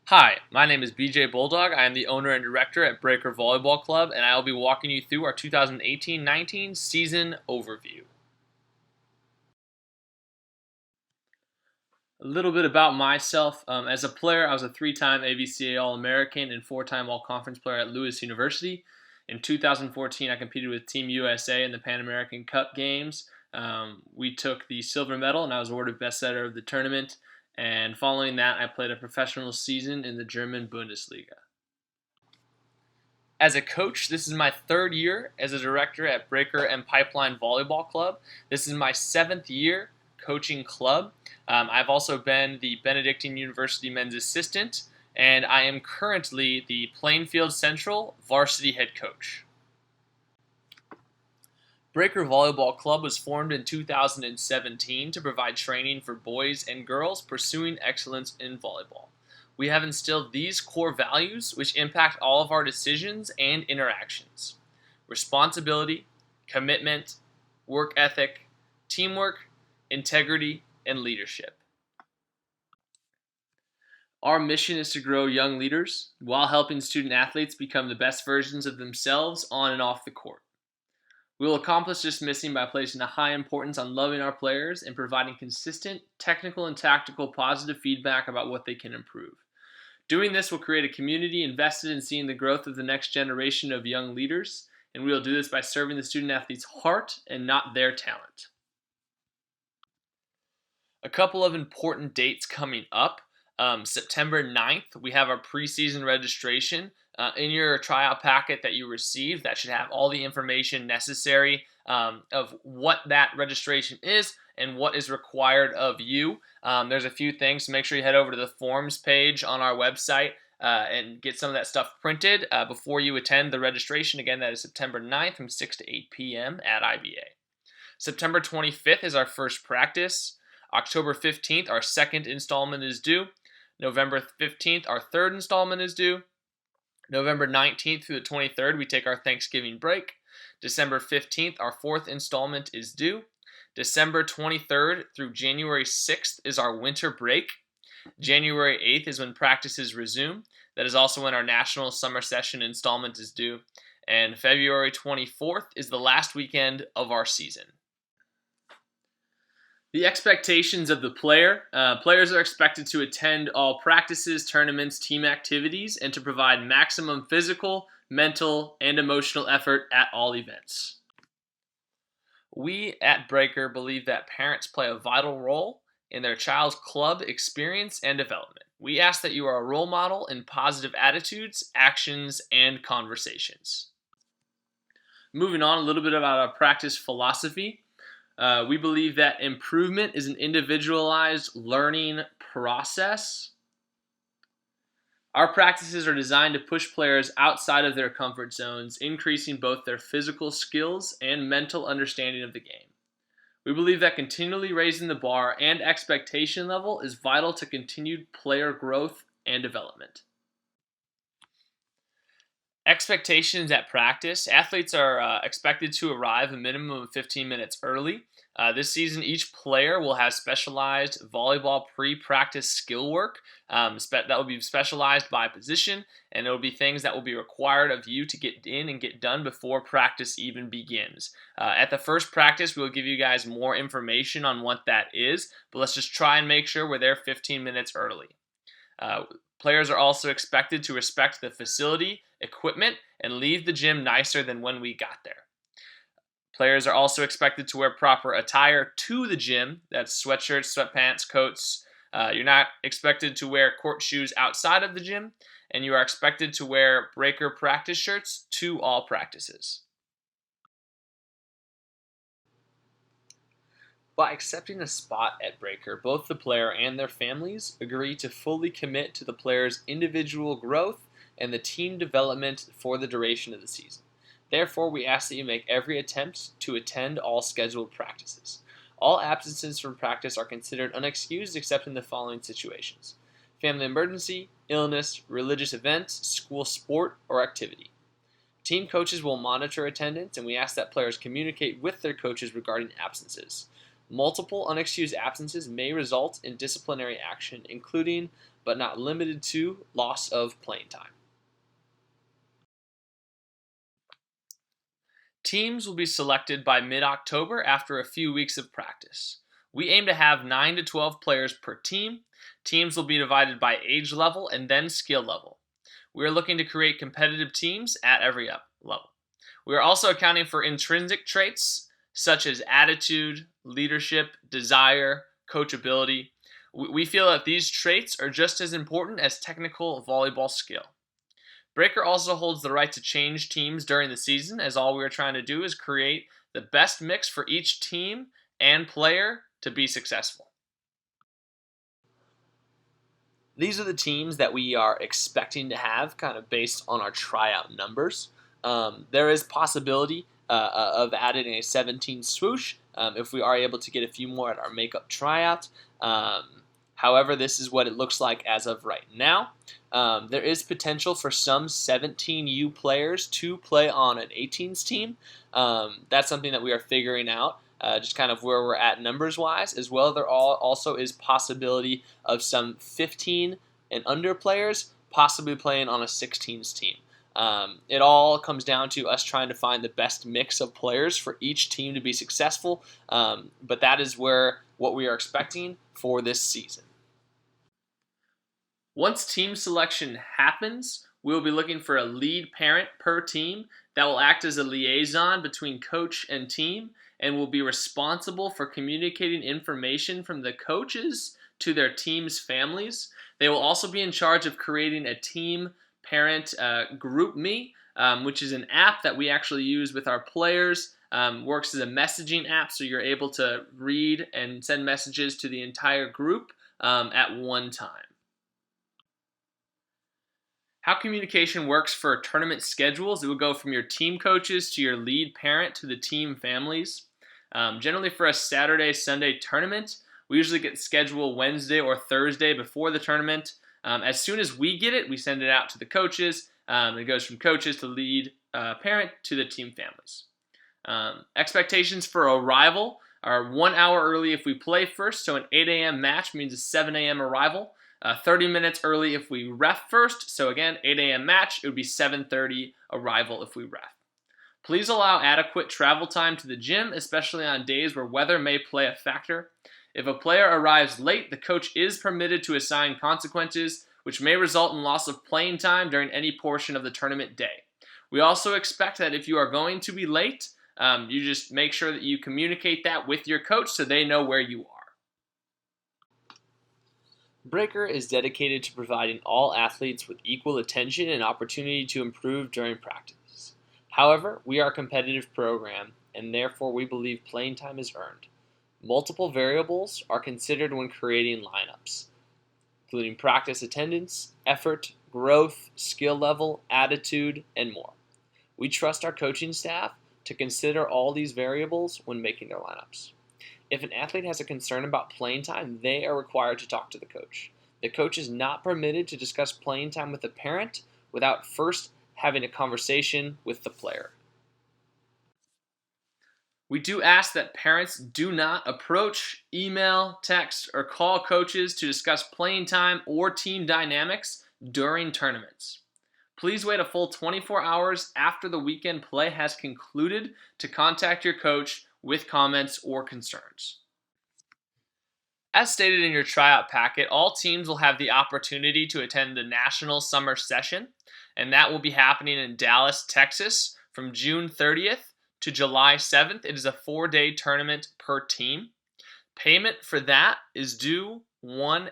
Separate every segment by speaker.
Speaker 1: Hi, my name is BJ Bulldog. I am the owner and director at Breaker Volleyball Club, and I will be walking you through our 2018-19 season overview. A little bit about myself. As a player, I was a three-time AVCA All-American and four-time All-Conference player at Lewis University. In 2014, I competed with Team USA in the Pan American Cup Games. We took the silver medal, and I was awarded best setter of the tournament. And following that, I played a professional season in the German Bundesliga. As a coach, this is my third year as a director at Breaker and Pipeline Volleyball Club. This is my seventh year coaching club. I've also been the Benedictine University men's assistant, and I am currently the Plainfield Central varsity head coach. Breaker Volleyball Club was formed in 2017 to provide training for boys and girls pursuing excellence in volleyball. We have instilled these core values which impact all of our decisions and interactions: responsibility, commitment, work ethic, teamwork, integrity, and leadership. Our mission is to grow young leaders while helping student athletes become the best versions of themselves on and off the court. We will accomplish this mission by placing a high importance on loving our players and providing consistent technical and tactical positive feedback about what they can improve. Doing this will create a community invested in seeing the growth of the next generation of young leaders, and we will do this by serving the student athlete's heart and not their talent. A couple of important dates coming up. September 9th, we have our preseason registration. In your tryout packet that you received, that should have all the information necessary of what that registration is and what is required of you. There's a few things, so make sure you head over to the forms page on our website and get some of that stuff printed before you attend the registration. Again, that is September 9th from 6 to 8 p.m. at IVA. September 25th is our first practice. October 15th, our second installment is due. November 15th, our third installment is due. November 19th through the 23rd, we take our Thanksgiving break. December 15th, our fourth installment is due. December 23rd through January 6th is our winter break. January 8th is when practices resume. That is also when our national summer session installment is due. And February 24th is the last weekend of our season. The expectations of the player. Players are expected to attend all practices, tournaments, team activities, and to provide maximum physical, mental, and emotional effort at all events. We at Breaker believe that parents play a vital role in their child's club experience and development. We ask that you are a role model in positive attitudes, actions, and conversations. Moving on, a little bit about our practice philosophy. We believe that improvement is an individualized learning process. Our practices are designed to push players outside of their comfort zones, increasing both their physical skills and mental understanding of the game. We believe that continually raising the bar and expectation level is vital to continued player growth and development. Expectations at practice. Athletes are expected to arrive a minimum of 15 minutes early. This season, each player will have specialized volleyball pre-practice skill work that will be specialized by position, and it will be things that will be required of you to get in and get done before practice even begins. At the first practice, we will give you guys more information on what that is, but let's just try and make sure we're there 15 minutes early. Players are also expected to respect the facility, equipment, and leave the gym nicer than when we got there. Players are also expected to wear proper attire to the gym. That's sweatshirts, sweatpants, coats. You're not expected to wear court shoes outside of the gym, and you are expected to wear Breaker practice shirts to all practices. By accepting a spot at Breaker, both the player and their families agree to fully commit to the player's individual growth and the team development for the duration of the season. Therefore, we ask that you make every attempt to attend all scheduled practices. All absences from practice are considered unexcused except in the following situations: family emergency, illness, religious event, school sport, or activity. Team coaches will monitor attendance, and we ask that players communicate with their coaches regarding absences. Multiple unexcused absences may result in disciplinary action, including but not limited to, loss of playing time. Teams will be selected by mid-October after a few weeks of practice. We aim to have 9 to 12 players per team. Teams will be divided by age level and then skill level. We are looking to create competitive teams at every level. We are also accounting for intrinsic traits such as attitude, leadership, desire, coachability. We feel that these traits are just as important as technical volleyball skill. Breaker also holds the right to change teams during the season, as all we are trying to do is create the best mix for each team and player to be successful. These are the teams that we are expecting to have kind of based on our tryout numbers. There is possibility of adding a 17 swoosh if we are able to get a few more at our makeup tryout. However, this is what it looks like as of right now. There is potential for some 17U players to play on an 18s team. That's something that we are figuring out, just kind of where we're at numbers-wise. As well, there also is possibility of some 15 and under players possibly playing on a 16s team. It all comes down to us trying to find the best mix of players for each team to be successful, but that is what we are expecting for this season. Once team selection happens, we will be looking for a lead parent per team that will act as a liaison between coach and team and will be responsible for communicating information from the coaches to their team's families. They will also be in charge of creating a team parent GroupMe, which is an app that we actually use with our players. Works as a messaging app, so you're able to read and send messages to the entire group at one time. How communication works for tournament schedules, it will go from your team coaches to your lead parent to the team families. Generally for a Saturday, Sunday tournament, we usually get scheduled Wednesday or Thursday before the tournament. As soon as we get it, we send it out to the coaches. It goes from coaches to lead parent to the team families. Expectations for arrival are 1 hour early if we play first, so an 8 a.m. match means a 7 a.m. arrival. 30 minutes early if we ref first, so again, 8 a.m. match, it would be 7:30 arrival if we ref. Please allow adequate travel time to the gym, especially on days where weather may play a factor. If a player arrives late, the coach is permitted to assign consequences, which may result in loss of playing time during any portion of the tournament day. We also expect that if you are going to be late, you just make sure that you communicate that with your coach so they know where you are. Breaker is dedicated to providing all athletes with equal attention and opportunity to improve during practice. However, we are a competitive program, and therefore we believe playing time is earned. Multiple variables are considered when creating lineups, including practice attendance, effort, growth, skill level, attitude, and more. We trust our coaching staff to consider all these variables when making their lineups. If an athlete has a concern about playing time, they are required to talk to the coach. The coach is not permitted to discuss playing time with the parent without first having a conversation with the player. We do ask that parents do not approach, email, text, or call coaches to discuss playing time or team dynamics during tournaments. Please wait a full 24 hours after the weekend play has concluded to contact your coach with comments or concerns. As stated in your tryout packet, all teams will have the opportunity to attend the National Summer Session, and that will be happening in Dallas, Texas from June 30th to July 7th. It is a 4-day tournament per team. Payment for that is due 1/8.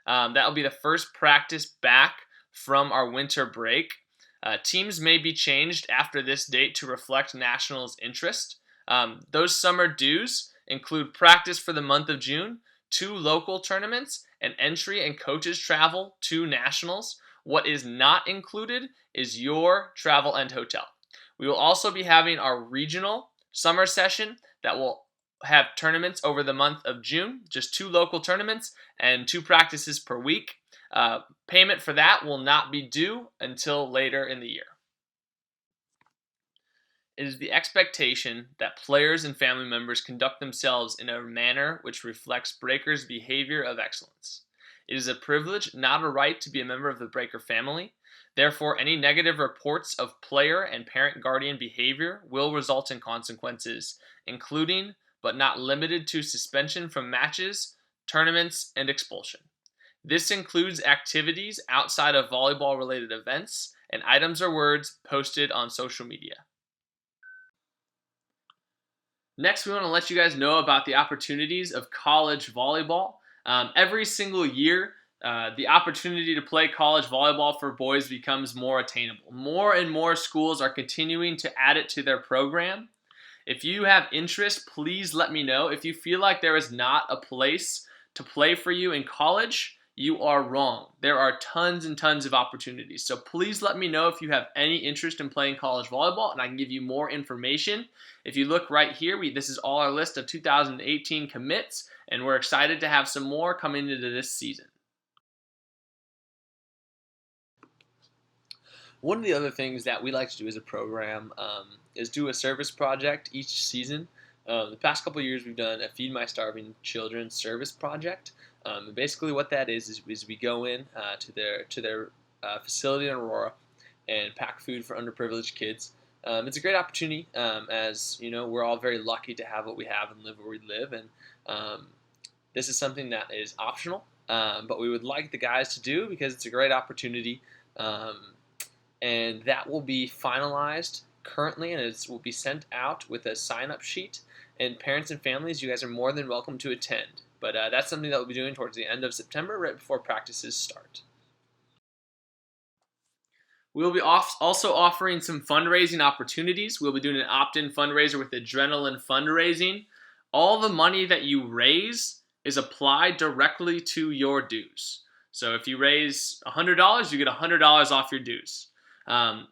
Speaker 1: That will be the first practice back from our winter break. Teams may be changed after this date to reflect Nationals' interest. Those summer dues include practice for the month of June, 2 local tournaments, and entry and coaches travel to Nationals. What is not included is your travel and hotel. We will also be having our regional summer session that will have tournaments over the month of June, just 2 local tournaments and 2 practices per week. Payment for that will not be due until later in the year. It is the expectation that players and family members conduct themselves in a manner which reflects Breaker's behavior of excellence. It is a privilege, not a right, to be a member of the Breaker family. Therefore, any negative reports of player and parent guardian behavior will result in consequences, including but not limited to suspension from matches, tournaments, and expulsion. This includes activities outside of volleyball related events and items or words posted on social media. Next, we want to let you guys know about the opportunities of college volleyball. Every single year, the opportunity to play college volleyball for boys becomes more attainable. More and more schools are continuing to add it to their program. If you have interest, please let me know. If you feel like there is not a place to play for you in college, you are wrong. There are tons and tons of opportunities. So please let me know if you have any interest in playing college volleyball, and I can give you more information. If you look right here, this is all our list of 2018 commits, and we're excited to have some more coming into this season. One of the other things that we like to do as a program is do a service project each season. The past couple of years, we've done a Feed My Starving Children service project. Basically, what that is we go in to their facility in Aurora and pack food for underprivileged kids. It's a great opportunity, as you know, we're all very lucky to have what we have and live where we live, and this is something that is optional, but we would like the guys to do because it's a great opportunity, and that will be finalized currently, and it will be sent out with a sign-up sheet. And parents and families, you guys are more than welcome to attend. But that's something that we'll be doing towards the end of September, right before practices start. We'll be also offering some fundraising opportunities. We'll be doing an opt-in fundraiser with Adrenaline Fundraising. All the money that you raise is applied directly to your dues. So if you raise $100, you get $100 off your dues.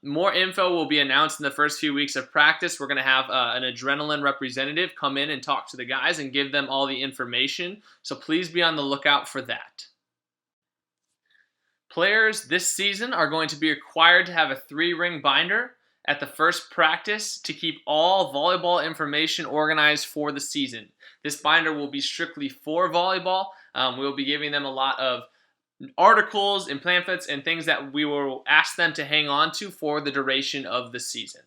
Speaker 1: More info will be announced in the first few weeks of practice. We're going to have an Adrenaline representative come in and talk to the guys and give them all the information. So please be on the lookout for that. Players this season are going to be required to have a 3-ring binder at the first practice to keep all volleyball information organized for the season. This binder will be strictly for volleyball. We'll be giving them a lot of articles and pamphlets and things that we will ask them to hang on to for the duration of the season.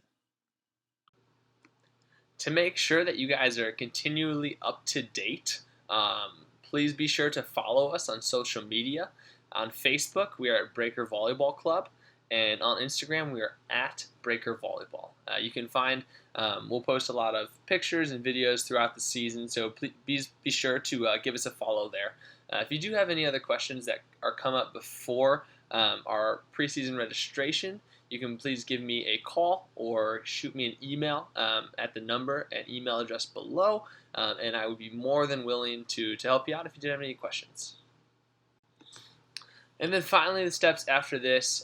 Speaker 1: To make sure that you guys are continually up to date, please be sure to follow us on social media. On Facebook, we are at Breaker Volleyball Club, and on Instagram, we are at Breaker Volleyball. You can find, we'll post a lot of pictures and videos throughout the season, so please be sure to give us a follow there. If you do have any other questions that are come up before our preseason registration, you can please give me a call or shoot me an email at the number and email address below, and I would be more than willing to help you out if you did have any questions. And then finally, the steps after this,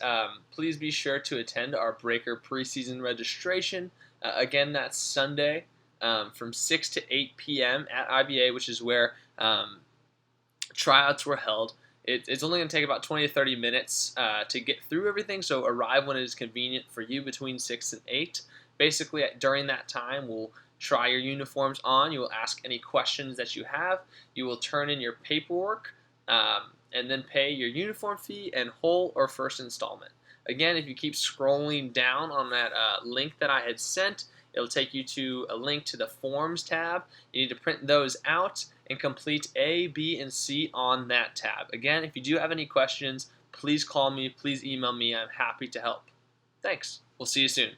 Speaker 1: please be sure to attend our Breaker preseason registration. Again, that's Sunday from 6 to 8 p.m. at IBA, which is where tryouts were held. It's only going to take about 20 to 30 minutes to get through everything, so arrive when it is convenient for you between 6 and 8. Basically, during that time, we'll try your uniforms on. You will ask any questions that you have. You will turn in your paperwork and then pay your uniform fee and whole or first installment. Again, if you keep scrolling down on that link that I had sent, it'll take you to a link to the Forms tab. You need to print those out and complete A, B, and C on that tab. Again, if you do have any questions, please call me, please email me. I'm happy to help. Thanks. We'll see you soon.